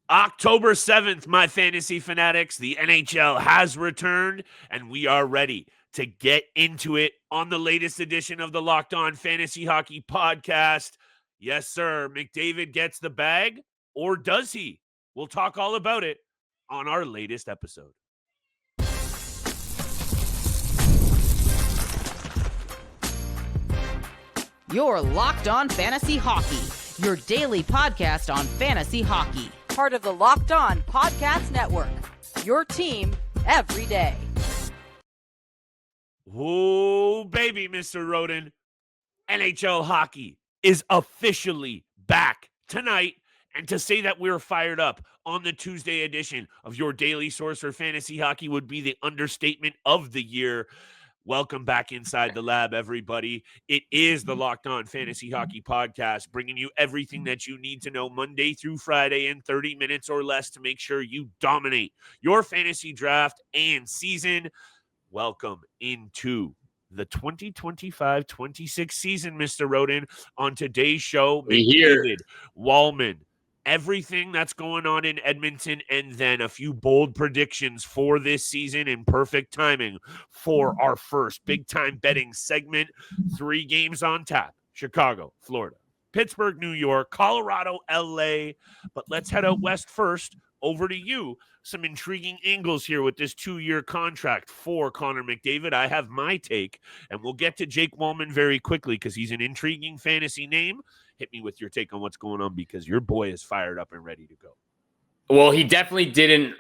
October 7th, my fantasy fanatics, the NHL has returned, and we are ready to get into it on the latest edition of the Locked On Fantasy Hockey Podcast. Yes, sir, McDavid gets the bag, or does he? We'll talk all about it on our latest episode. You're Locked On Fantasy Hockey, your daily podcast on fantasy hockey. Part of the Locked On Podcast Network, your team every day. Oh, baby, Mr. Roden. NHL hockey is officially back tonight. And to say that we're fired up on the Tuesday edition of your daily source for fantasy hockey would be the understatement of the year. Welcome back inside the lab, everybody. It is the Locked On Fantasy Hockey Podcast, bringing you everything that you need to know Monday through Friday in 30 minutes or less to make sure you dominate your fantasy draft and season. Welcome into the 2025-26 season, Mr. Roden. On today's show, McDavid, Walman, everything that's going on in Edmonton, and then a few bold predictions for this season in perfect timing for our first big-time betting segment. 3 games on tap: Chicago, Florida, Pittsburgh, New York, Colorado, LA. But let's head out west first. Over to you. Some intriguing angles here with this 2-year contract for Connor McDavid. I have my take, and we'll get to Jake Walman very quickly because he's an intriguing fantasy name. Hit me with your take on what's going on because your boy is fired up and ready to go. Well, he definitely didn't,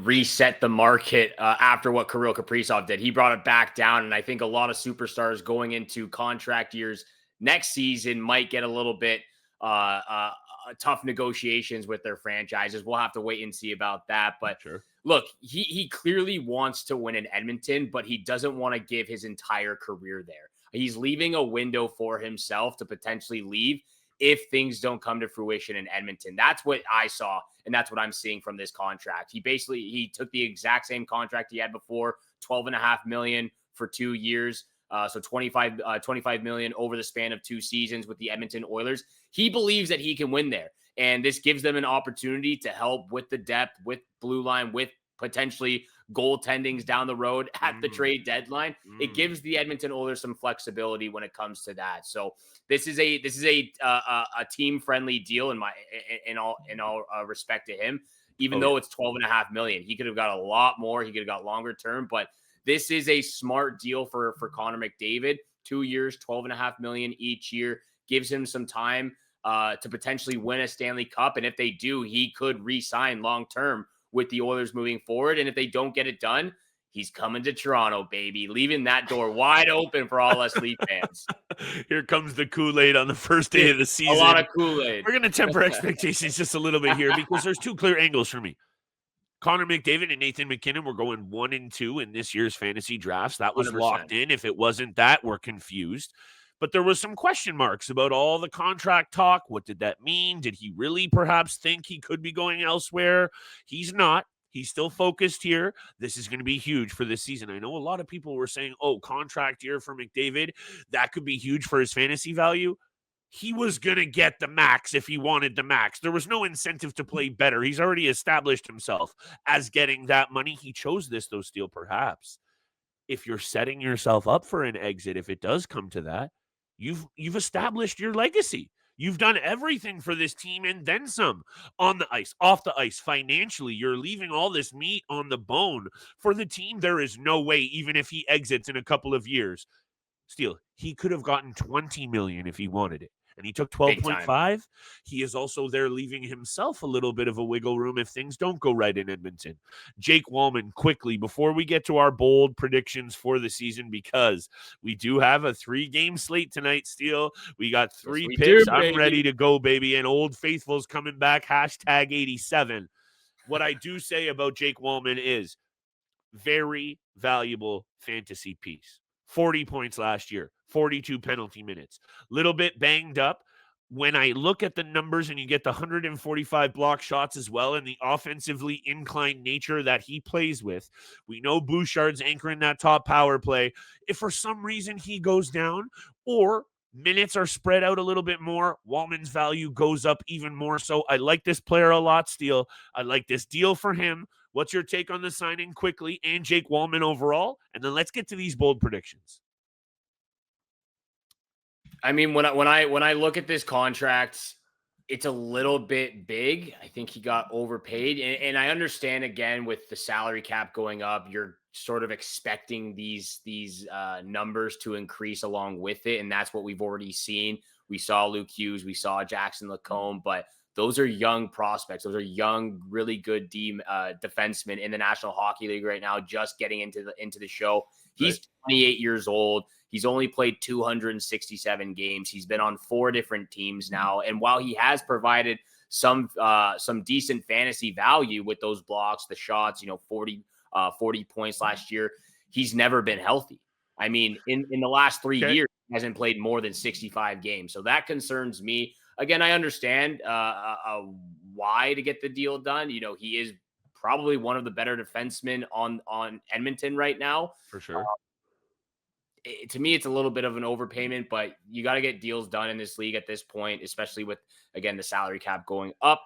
reset the market after what Kirill Kaprizov did. He brought it back down, and I think a lot of superstars going into contract years next season might get a little bit tough negotiations with their franchises. We'll have to wait and see about that. But Sure. Look, he clearly wants to win in Edmonton, but he doesn't want to give his entire career there. He's leaving a window for himself to potentially leave if things don't come to fruition in Edmonton. That's what I saw, and that's what I'm seeing from this contract. He took the exact same contract he had before, $12.5 million for 2 years. So 25 million over the span of 2 seasons with the Edmonton Oilers. He believes that he can win there. And this gives them an opportunity to help with the depth, with blue line, with potentially goaltendings down the road at the trade deadline. It gives the Edmonton Oilers some flexibility when it comes to that. So this is a team friendly deal in all respect to him. Even though it's $12.5 million, he could have got a lot more. He could have got longer term, but this is a smart deal for Connor McDavid. 2 years, $12.5 million each year, gives him some time to potentially win a Stanley Cup. And if they do, he could re-sign long-term with the Oilers moving forward. And if they don't get it done, he's coming to Toronto, baby, leaving that door wide open for all us Leaf fans. Here comes the Kool-Aid on the first day of the season. A lot of Kool-Aid. We're going to temper expectations just a little bit here because there's 2 clear angles for me. Connor McDavid and Nathan MacKinnon were going 1 and 2 in this year's fantasy drafts. That was 100%. locked in. If it wasn't that, we're confused. But there was some question marks about all the contract talk. What did that mean? Did he really perhaps think he could be going elsewhere? He's not. He's still focused here. This is going to be huge for this season. I know a lot of people were saying, contract year for McDavid, that could be huge for his fantasy value. He was going to get the max if he wanted the max. There was no incentive to play better. He's already established himself as getting that money. He chose this, though, Steele, perhaps. If you're setting yourself up for an exit, if it does come to that, you've established your legacy. You've done everything for this team and then some on the ice, off the ice, financially. You're leaving all this meat on the bone for the team. There is no way, even if he exits in a couple of years, Steele, he could have gotten $20 million if he wanted it. And he took 12.5. He is also there leaving himself a little bit of a wiggle room if things don't go right in Edmonton. Jake Walman, quickly, before we get to our bold predictions for the season, because we do have a 3-game slate tonight, Steele. We got 3 picks. I'm ready to go, baby. And Old Faithful's coming back, #87. What I do say about Jake Walman is very valuable fantasy piece. 40 points last year, 42 penalty minutes. Little bit banged up. When I look at the numbers and you get the 145 block shots as well and the offensively inclined nature that he plays with, we know Bouchard's anchoring that top power play. If for some reason he goes down or Minutes are spread out a little bit more. Walman's value goes up even more. So I like this player a lot, Steele. I like this deal for him. What's your take on the signing quickly and Jake Walman overall? And then let's get to these bold predictions. I mean, when I look at this contract, it's a little bit big. I think he got overpaid, and I understand again with the salary cap going up, you're sort of expecting these numbers to increase along with it, and that's what we've already seen. We saw Luke Hughes, we saw Jackson Lacombe, but those are young prospects. Those are young, really good defensemen in the National Hockey League right now, just getting into the show. He's 28 years old. He's only played 267 games. He's been on 4 different teams now. And while he has provided some decent fantasy value with those blocks, the shots, 40 points last year, he's never been healthy. I mean, in the last 3 years, he hasn't played more than 65 games. So that concerns me. Again, I understand why to get the deal done. He is probably one of the better defensemen on Edmonton right now. For sure. To me, it's a little bit of an overpayment, but you got to get deals done in this league at this point, especially with, again, the salary cap going up.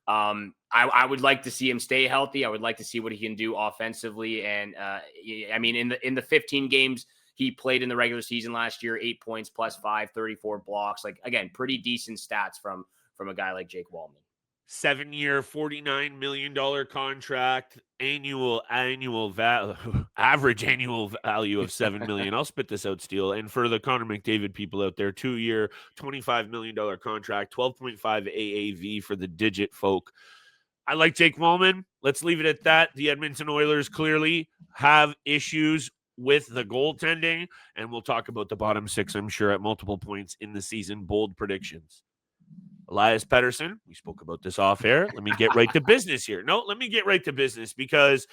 I would like to see him stay healthy. I would like to see what he can do offensively. And I mean, in the 15 games he played in the regular season last year, 8 points, +5, 34 blocks. Like, again, pretty decent stats from a guy like Jake Walman. 7-year, $49 million contract, average annual value of $7 million. I'll spit this out, Steele. And for the Connor McDavid people out there, 2-year, $25 million contract, 12.5 AAV for the digit folk. I like Jake Walman. Let's leave it at that. The Edmonton Oilers clearly have issues with the goaltending, and we'll talk about the bottom 6, I'm sure, at multiple points in the season. Bold predictions. Elias Pettersson, we spoke about this off air. Let me get right to business here. No, let me get right to business because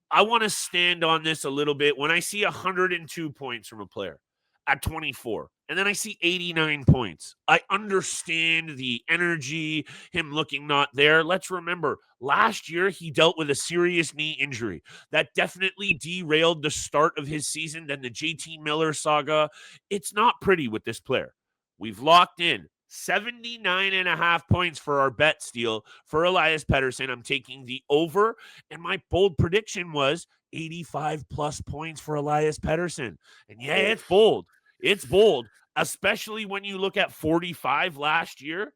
I want to stand on this a little bit. When I see 102 points from a player at 24, and then I see 89 points, I understand the energy, him looking not there. Let's remember, last year he dealt with a serious knee injury that definitely derailed the start of his season. Then the JT Miller saga. It's not pretty with this player. We've locked in 79.5 points for our bet, Steele, for Elias Pettersson. I'm taking the over, and my bold prediction was 85+ points for Elias Pettersson. And yeah, it's bold. It's bold, especially when you look at 45 last year,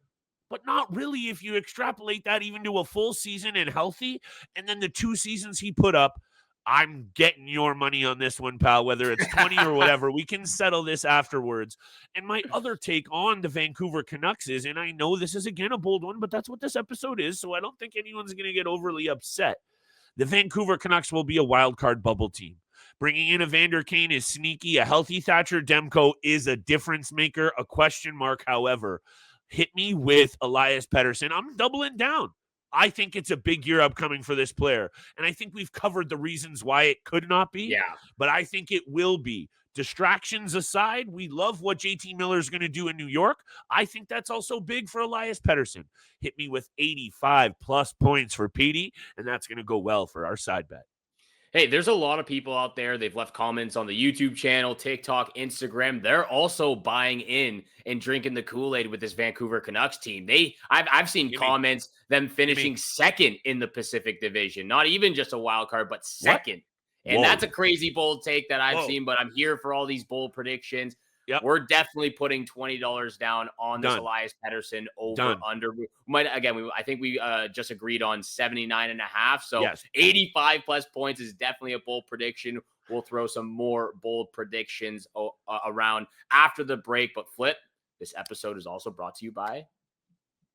but not really if you extrapolate that even to a full season and healthy. And then the 2 seasons he put up, I'm getting your money on this one, pal, whether it's 20 or whatever. We can settle this afterwards. And my other take on the Vancouver Canucks is, and I know this is, again, a bold one, but that's what this episode is, so I don't think anyone's going to get overly upset. The Vancouver Canucks will be a wild card bubble team. Bringing in Evander Kane is sneaky. A healthy Thatcher Demko is a difference maker, a question mark, however. Hit me with Elias Pettersson. I'm doubling down. I think it's a big year upcoming for this player. And I think we've covered the reasons why it could not be. Yeah. But I think it will be. Distractions aside, we love what JT Miller is going to do in New York. I think that's also big for Elias Pettersson. Hit me with 85+ points for Petey, and that's going to go well for our side bet. Hey, there's a lot of people out there. They've left comments on the YouTube channel, TikTok, Instagram. They're also buying in and drinking the Kool-Aid with this Vancouver Canucks team. I've seen comments, them finishing second in the Pacific Division. Not even just a wild card, but second. What? And that's a crazy bold take that I've seen, but I'm here for all these bold predictions. Yep. We're definitely putting $20 down on this Elias Pettersson over under. I think we just agreed on 79.5. So yes. 85+ points is definitely a bold prediction. We'll throw some more bold predictions around after the break. But Flip, this episode is also brought to you by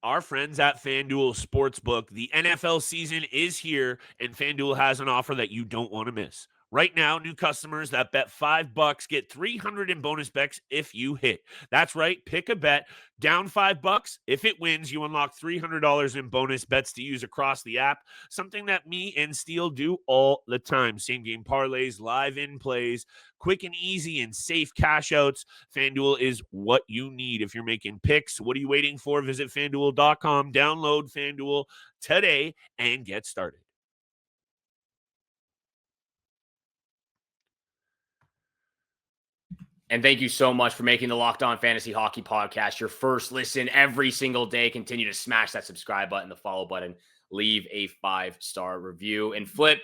our friends at FanDuel Sportsbook. The NFL season is here, and FanDuel has an offer that you don't want to miss. Right now, new customers that bet $5 get $300 in bonus bets if you hit. That's right. Pick a bet down $5. If it wins, you unlock $300 in bonus bets to use across the app. Something that me and Steele do all the time. Same game parlays, live in plays, quick and easy and safe cash outs. FanDuel is what you need if you're making picks. What are you waiting for? Visit FanDuel.com, download FanDuel today, and get started. And thank you so much for making the Locked On Fantasy Hockey Podcast your first listen every single day. Continue to smash that subscribe button, the follow button, leave a 5-star review. And Flip,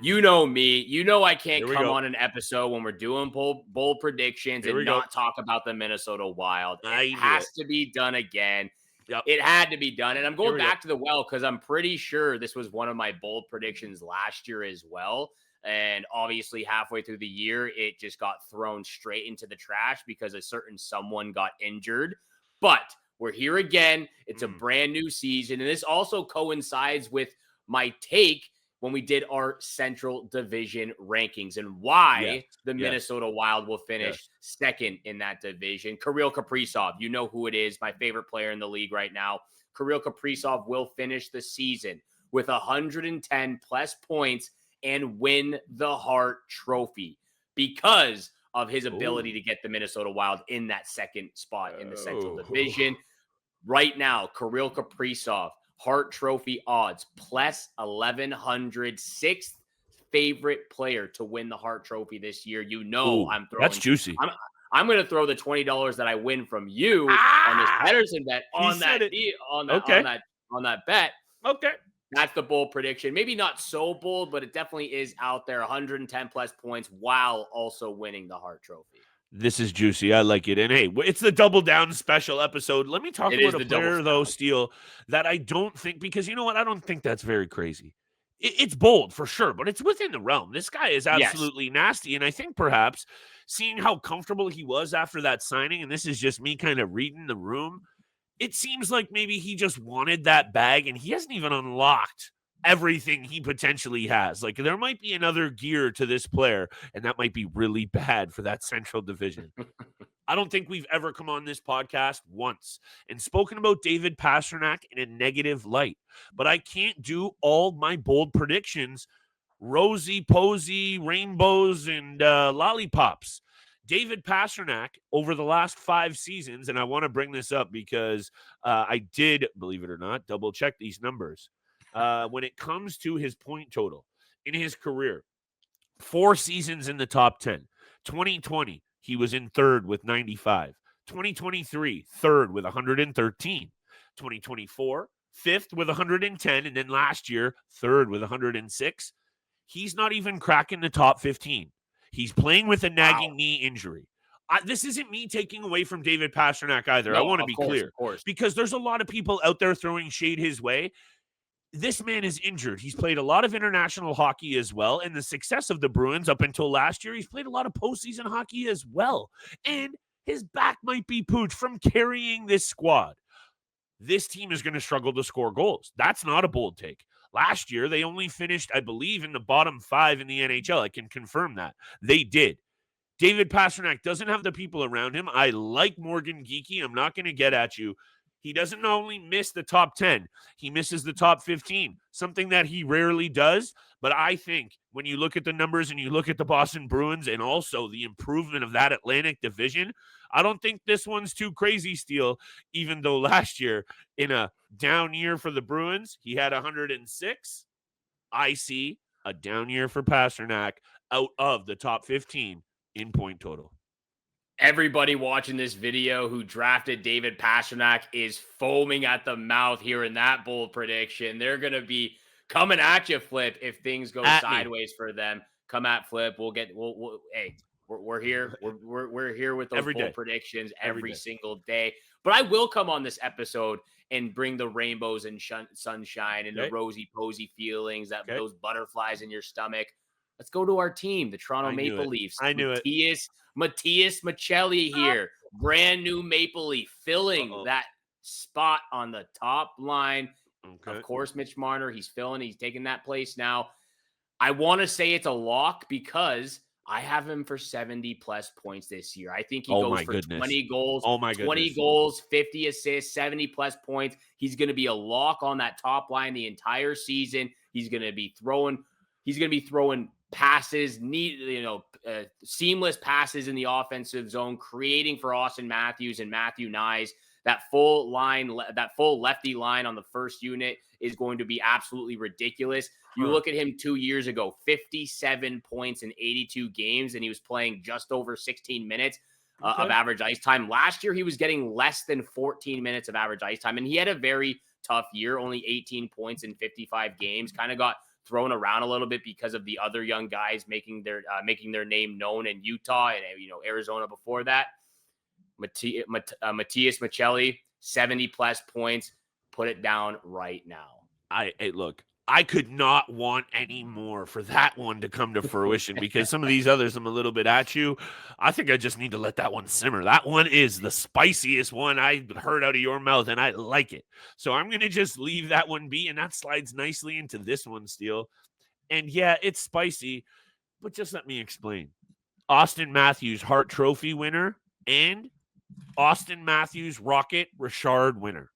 you know me. You know I can't come on an episode when we're doing bold predictions and not talk about the Minnesota Wild. It has to be done again. Yep. It had to be done. And I'm going back to the well because I'm pretty sure this was one of my bold predictions last year as well. And obviously halfway through the year, it just got thrown straight into the trash because a certain someone got injured. But we're here again. It's a brand new season. And this also coincides with my take when we did our Central Division rankings and why the Minnesota Wild will finish second in that division. Kirill Kaprizov, you know who it is, my favorite player in the league right now. Kirill Kaprizov will finish the season with 110 plus points and win the Hart Trophy because of his ability to get the Minnesota Wild in that second spot in the Central Division. Right now, Kirill Kaprizov, Hart Trophy odds, plus 1,100, sixth favorite player to win the Hart Trophy this year. You know, I'm throwing. That's juicy. I'm going to throw the $20 that I win from you on this Pettersson bet on that bet. Okay. That's the bold prediction. Maybe not so bold, but it definitely is out there. 110 plus points while also winning the Hart Trophy. This is juicy. I like it. And hey, it's the Double Down special episode. Let me talk about a player, though, Steele, that I don't think, because you know what? I don't think that's very crazy. It's bold for sure, but it's within the realm. This guy is absolutely nasty. And I think perhaps seeing how comfortable he was after that signing, and this is just me kind of reading the room, it seems like maybe he just wanted that bag and he hasn't even unlocked everything he potentially has. Like there might be another gear to this player, and that might be really bad for that Central Division. I don't think we've ever come on this podcast once and spoken about David Pastrnak in a negative light, but I can't do all my bold predictions, rosy-posy, rainbows, and lollipops. David Pastrnak over the last 5 seasons, and I want to bring this up because I did, believe it or not, double check these numbers. When it comes to his point total in his career, 4 seasons in the top 10. 2020, he was in third with 95. 2023, third with 113. 2024, fifth with 110. And then last year, third with 106. He's not even cracking the top 15. He's playing with a nagging knee injury. This isn't me taking away from David Pastrnak either. No, I want to be clear, of course, because there's a lot of people out there throwing shade his way. This man is injured. He's played a lot of international hockey as well. And the success of the Bruins up until last year, he's played a lot of postseason hockey as well. And his back might be pooched from carrying this squad. This team is going to struggle to score goals. That's not a bold take. Last year, they only finished, I believe, in the bottom 5 in the NHL. I can confirm that. They did. David Pastrnak doesn't have the people around him. I like Morgan Geekie. I'm not going to get at you. He doesn't only miss the top 10, he misses the top 15, something that he rarely does. But I think when you look at the numbers and you look at the Boston Bruins and also the improvement of that Atlantic division, I don't think this one's too crazy, Steele, even though last year in a down year for the Bruins, he had 106. I see a down year for Pastrnak out of the top 15 in point total. Everybody watching this video who drafted David Pastrnak is foaming at the mouth hearing that bold prediction. They're going to be coming at you, Flip, if things go sideways for them. Come at Flip. We'll hey, we're here. We're here with those bold predictions every single day. But I will come on this episode and bring the rainbows and sunshine and the rosy-posy feelings, those butterflies in your stomach. Let's go to our team, the Toronto Maple Leafs. I knew it. Mattias Maccelli here, brand new Maple Leaf, filling that spot on the top line. Okay. Of course, Mitch Marner, he's taking that place now. I want to say it's a lock because I have him for 70-plus points this year. I think he goes for 20 goals. 20 goals, 50 assists, 70-plus points. He's going to be a lock on that top line the entire season. He's going to be throwing passes, seamless passes in the offensive zone, creating for Auston Matthews and Matthew Nyes. That full lefty line on the first unit is going to be absolutely ridiculous. You look at him 2 years ago, 57 points in 82 games, and he was playing just over 16 minutes. of average ice time. Last year, he was getting less than 14 minutes of average ice time, and he had a very tough year, only 18 points in 55 games, kind of got thrown around a little bit because of the other young guys making their name known in Utah and Arizona before that. Mattias Maccelli, 70 plus points. Put it down right now. Look, I could not want any more for that one to come to fruition because some of these others I'm a little bit at you. I think I just need to let that one simmer. That one is the spiciest one I heard out of your mouth, and I like it. So I'm going to just leave that one be, and that slides nicely into this one, Steele. And yeah, it's spicy, but just let me explain. Auston Matthews, Hart Trophy winner, and Auston Matthews, Rocket Richard winner.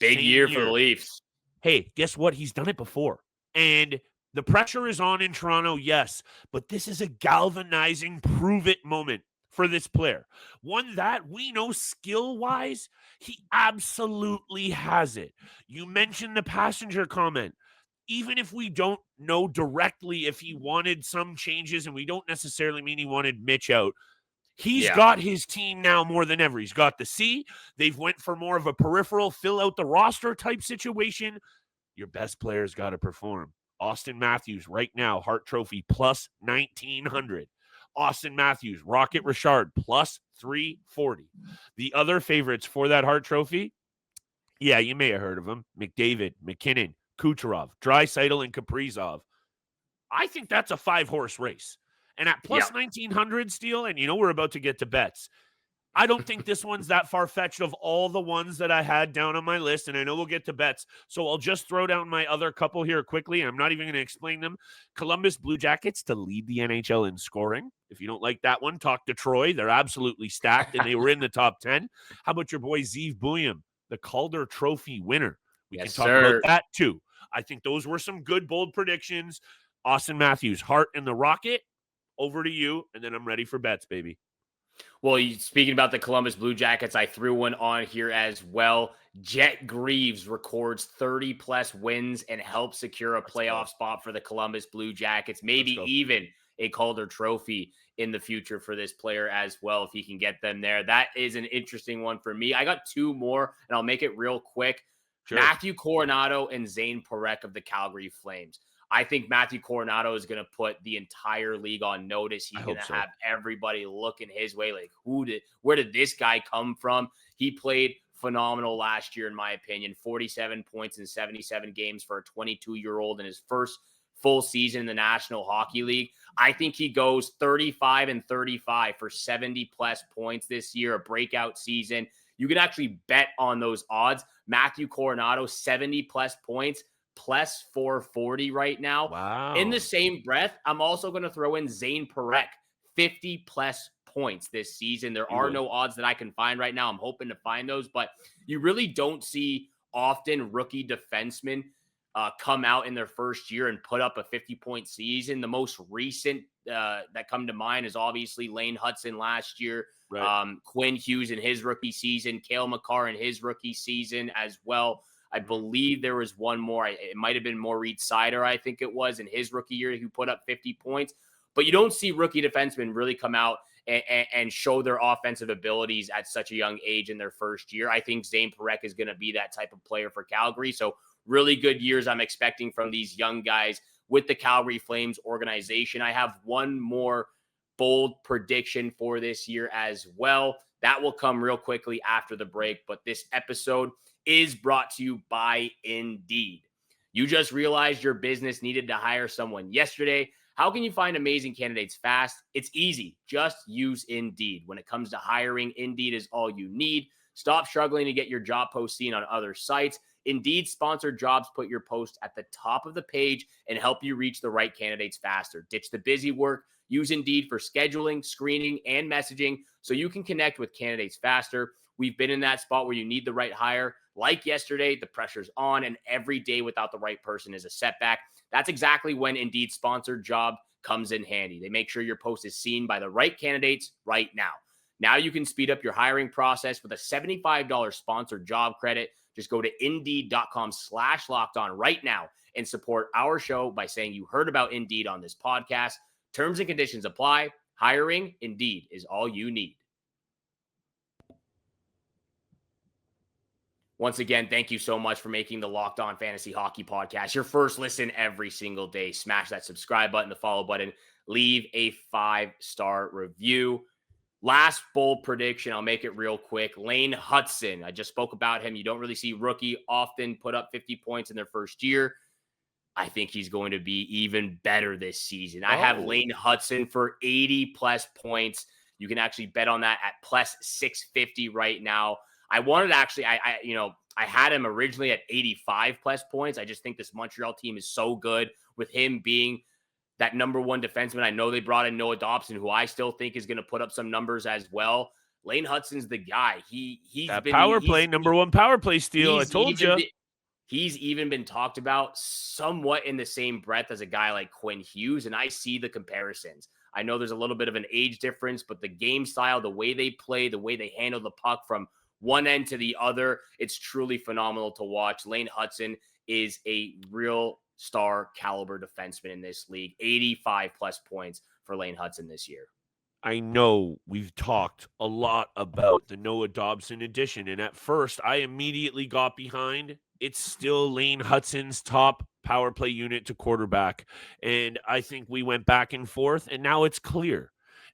Big year for the Leafs. Hey, guess what? He's done it before. And the pressure is on in Toronto, yes, but this is a galvanizing prove-it moment for this player. One that we know skill-wise, he absolutely has it. You mentioned the passenger comment. Even if we don't know directly if he wanted some changes, and we don't necessarily mean he wanted Mitch out, he's got his team now more than ever. He's got the C. They've went for more of a peripheral, fill out the roster type situation. Your best player's got to perform. Auston Matthews right now, Hart Trophy plus 1,900. Auston Matthews, Rocket Richard plus 340. The other favorites for that Hart Trophy, yeah, you may have heard of them. McDavid, McKinnon, Kucherov, Draisaitl, and Kaprizov. I think that's a 5-horse race. And at plus 1,900, Steele, and we're about to get to bets. I don't think this one's that far-fetched of all the ones that I had down on my list, and I know we'll get to bets, so I'll just throw down my other couple here quickly, and I'm not even going to explain them. Columbus Blue Jackets to lead the NHL in scoring. If you don't like that one, talk to Troy. They're absolutely stacked, and they were in the top 10. How about your boy Zeev Buium, the Calder Trophy winner? We can talk about that, too. I think those were some good, bold predictions. Auston Matthews, Hart and the Rocket. Over to you, and then I'm ready for bets, baby. Well, speaking about the Columbus Blue Jackets, I threw one on here as well. Jet Greaves records 30-plus wins and helps secure a playoff spot for the Columbus Blue Jackets, maybe even a Calder Trophy in the future for this player as well, if he can get them there. That is an interesting one for me. I got two more, and I'll make it real quick. Sure. Matthew Coronato and Zane Parekh of the Calgary Flames. I think Matthew Coronato is going to put the entire league on notice. He's going to have everybody looking his way like, where did this guy come from? He played phenomenal last year, in my opinion. 47 points in 77 games for a 22-year-old in his first full season in the National Hockey League. I think he goes 35 and 35 for 70-plus points this year, a breakout season. You can actually bet on those odds. Matthew Coronato, 70-plus points, plus 440 right now. Wow. In the same breath, I'm also going to throw in Zane Parekh, 50-plus points this season. There are no odds that I can find right now. I'm hoping to find those, but you really don't see often rookie defensemen come out in their first year and put up a 50-point season. The most recent that come to mind is obviously Lane Hudson last year, Quinn Hughes in his rookie season, Cale Makar in his rookie season as well. I believe there was one more. It might have been Moritz Seider, I think it was, in his rookie year, who put up 50 points. But you don't see rookie defensemen really come out and show their offensive abilities at such a young age in their first year. I think Zane Parekh is going to be that type of player for Calgary. So really good years I'm expecting from these young guys with the Calgary Flames organization. I have one more bold prediction for this year as well. That will come real quickly after the break. But this episode is brought to you by Indeed. You just realized your business needed to hire someone yesterday. How can you find amazing candidates fast? It's easy. Just use Indeed. When it comes to hiring, Indeed is all you need. Stop struggling to get your job post seen on other sites. Indeed sponsored jobs put your post at the top of the page and help you reach the right candidates faster. Ditch the busy work. Use Indeed for scheduling, screening, and messaging so you can connect with candidates faster. We've been in that spot where you need the right hire. Like yesterday, the pressure's on, and every day without the right person is a setback. That's exactly when Indeed's sponsored job comes in handy. They make sure your post is seen by the right candidates right now. Now you can speed up your hiring process with a $75 sponsored job credit. Just go to Indeed.com/lockedon right now and support our show by saying you heard about Indeed on this podcast. Terms and conditions apply. Hiring, Indeed, is all you need. Once again, thank you so much for making the Locked On Fantasy Hockey Podcast your first listen every single day. Smash that subscribe button, the follow button, leave a 5-star review. Last bold prediction, I'll make it real quick. Lane Hutson, I just spoke about him. You don't really see rookie often put up 50 points in their first year. I think he's going to be even better this season. I have Lane Hutson for 80-plus points. You can actually bet on that at plus 650 right now. I wanted to actually, I had him originally at 85-plus points. I just think this Montreal team is so good with him being that number one defenseman. I know they brought in Noah Dobson, who I still think is going to put up some numbers as well. Lane Hutson's the guy. He's that been power play, number one power play steal. I told you. He's even been talked about somewhat in the same breath as a guy like Quinn Hughes, and I see the comparisons. I know there's a little bit of an age difference, but the game style, the way they play, the way they handle the puck from one end to the other, it's truly phenomenal to watch. Lane Hutson is a real star caliber defenseman in this league. 85-plus points for Lane Hutson this year. I know we've talked a lot about the Noah Dobson addition, and at first I immediately got behind. It's still Lane Hutson's top power play unit to quarterback, and I think we went back and forth, and now it's clear.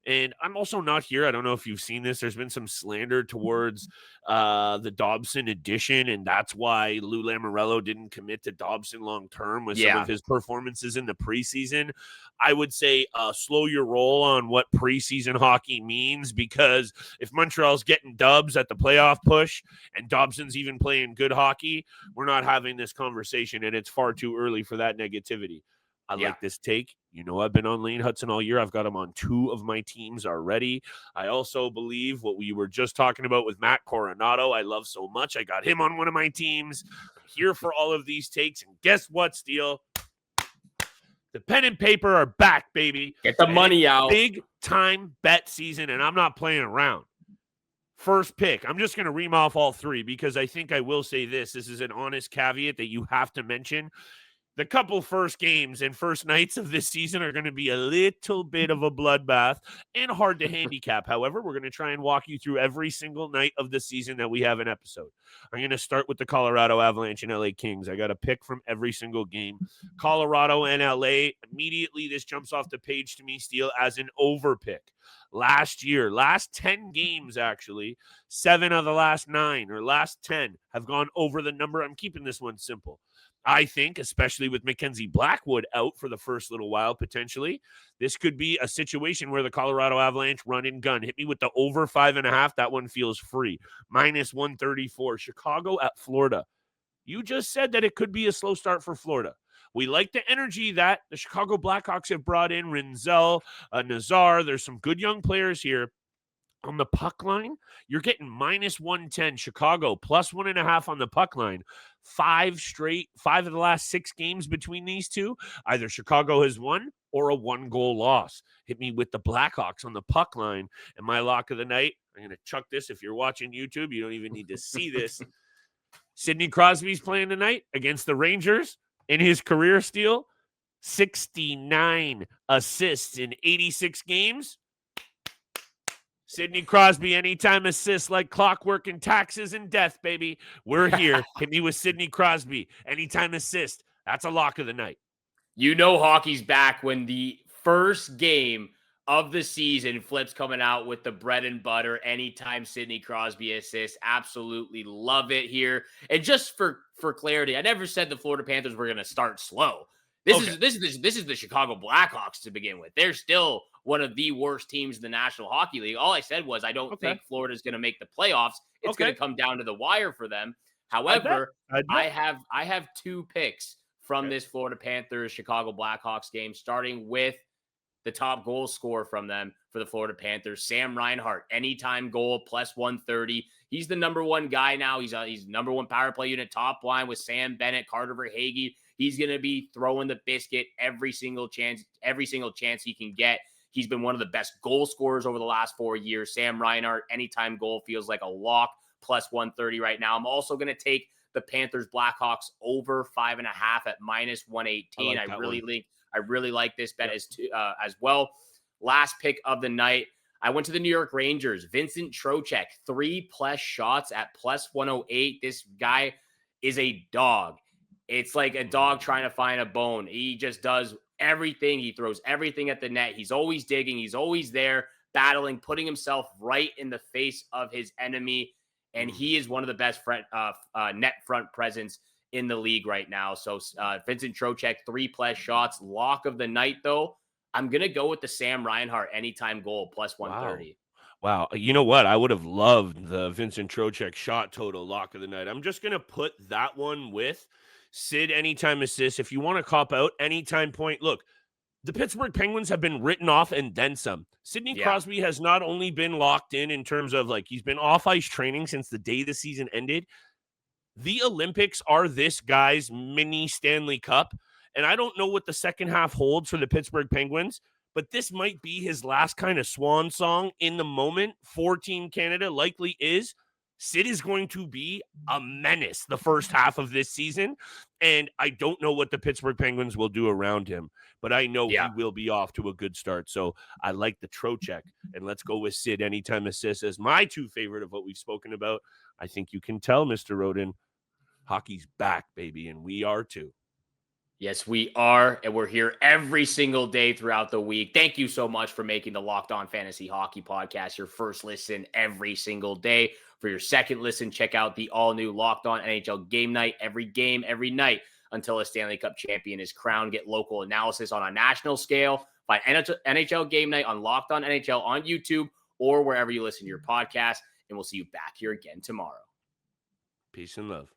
And I'm also not here. I don't know if you've seen this. There's been some slander towards the Dobson addition, and that's why Lou Lamoriello didn't commit to Dobson long-term with some of his performances in the preseason. I would say slow your roll on what preseason hockey means, because if Montreal's getting dubs at the playoff push and Dobson's even playing good hockey, we're not having this conversation, and it's far too early for that negativity. I like this take. You know, I've been on Lane Hutson all year. I've got him on 2 of my teams already. I also believe what we were just talking about with Matt Coronado, I love so much. I got him on one of my teams. I'm here for all of these takes. And guess what, Steele? The pen and paper are back, baby. Get the money out. Big time bet season, and I'm not playing around. First pick. I'm just going to ream off all 3 because I think I will say this. This is an honest caveat that you have to mention. The couple first games and first nights of this season are going to be a little bit of a bloodbath and hard to handicap. However, we're going to try and walk you through every single night of the season that we have an episode. I'm going to start with the Colorado Avalanche and LA Kings. I got a pick from every single game. Colorado and LA, immediately this jumps off the page to me, Steele, as an over pick. Last year, last 10 games, actually, 7 of the last 9 or last 10 have gone over the number. I'm keeping this one simple. I think, especially with Mackenzie Blackwood out for the first little while, potentially, this could be a situation where the Colorado Avalanche run and gun. Hit me with the over 5.5. That one feels free. Minus 134. Chicago at Florida. You just said that it could be a slow start for Florida. We like the energy that the Chicago Blackhawks have brought in. Rinzel, Nazar. There's some good young players here. On the puck line, you're getting minus 110. Chicago plus 1.5 on the puck line. 5 of the last 6 games between these two. Either Chicago has won or a 1-goal loss. Hit me with the Blackhawks on the puck line. And my lock of the night, I'm going to chuck this. If you're watching YouTube, you don't even need to see this. Sidney Crosby's playing tonight against the Rangers in his career steal. 69 assists in 86 games. Sidney Crosby, anytime assist like clockwork and taxes and death, baby. We're here. Hit me with Sidney Crosby. Anytime assist. That's a lock of the night. You know hockey's back when the first game of the season flips coming out with the bread and butter. Anytime Sidney Crosby assists. Absolutely love it here. And just for clarity, I never said the Florida Panthers were going to start slow. This is the Chicago Blackhawks to begin with. They're still one of the worst teams in the National Hockey League. All I said was I don't think Florida's going to make the playoffs. It's going to come down to the wire for them. However, I have 2 picks from this Florida Panthers Chicago Blackhawks game, starting with the top goal scorer from them for the Florida Panthers, Sam Reinhart. Anytime goal plus 130. He's the number 1 guy now. He's number 1 power play unit, top line with Sam Bennett, Carter Verhaeghe. He's going to be throwing the biscuit every single chance he can get. He's been one of the best goal scorers over the last 4 years. Sam Reinhart, anytime goal feels like a lock, plus 130 right now. I'm also going to take the Panthers Blackhawks over 5.5 at minus 118. I really like this bet as well. Last pick of the night. I went to the New York Rangers. Vincent Trocheck, 3+ shots at +108. This guy is a dog. It's like a dog trying to find a bone. He just does everything. He throws everything at the net. He's always digging. He's always there, battling, putting himself right in the face of his enemy. And he is one of the best net front presence in the league right now. So Vincent Trocheck, 3+ shots. Lock of the night, though, I'm going to go with the Sam Reinhart anytime goal, +130. Wow. You know what? I would have loved the Vincent Trocheck shot total lock of the night. I'm just going to put that one with Sid anytime assist. If you want to cop out, anytime point. Look, the Pittsburgh Penguins have been written off and then some. Sidney Crosby has not only been locked in terms of like he's been off ice training since the day the season ended. The Olympics are this guy's mini Stanley Cup. And I don't know what the second half holds for the Pittsburgh Penguins, but this might be his last kind of swan song in the moment for Team Canada, likely is. Sid is going to be a menace the first half of this season, and I don't know what the Pittsburgh Penguins will do around him, but I know he will be off to a good start. So I like the Trocheck, and let's go with Sid anytime assist as my two favorite of what we've spoken about. I think you can tell, Mr. Roden, hockey's back, baby, and we are too. Yes, we are, and we're here every single day throughout the week. Thank you so much for making the Locked On Fantasy Hockey Podcast your first listen every single day. For your second listen, check out the all-new Locked On NHL Game Night. Every game, every night, until a Stanley Cup champion is crowned. Get local analysis on a national scale. Find NHL Game Night on Locked On NHL on YouTube or wherever you listen to your podcast, and we'll see you back here again tomorrow. Peace and love.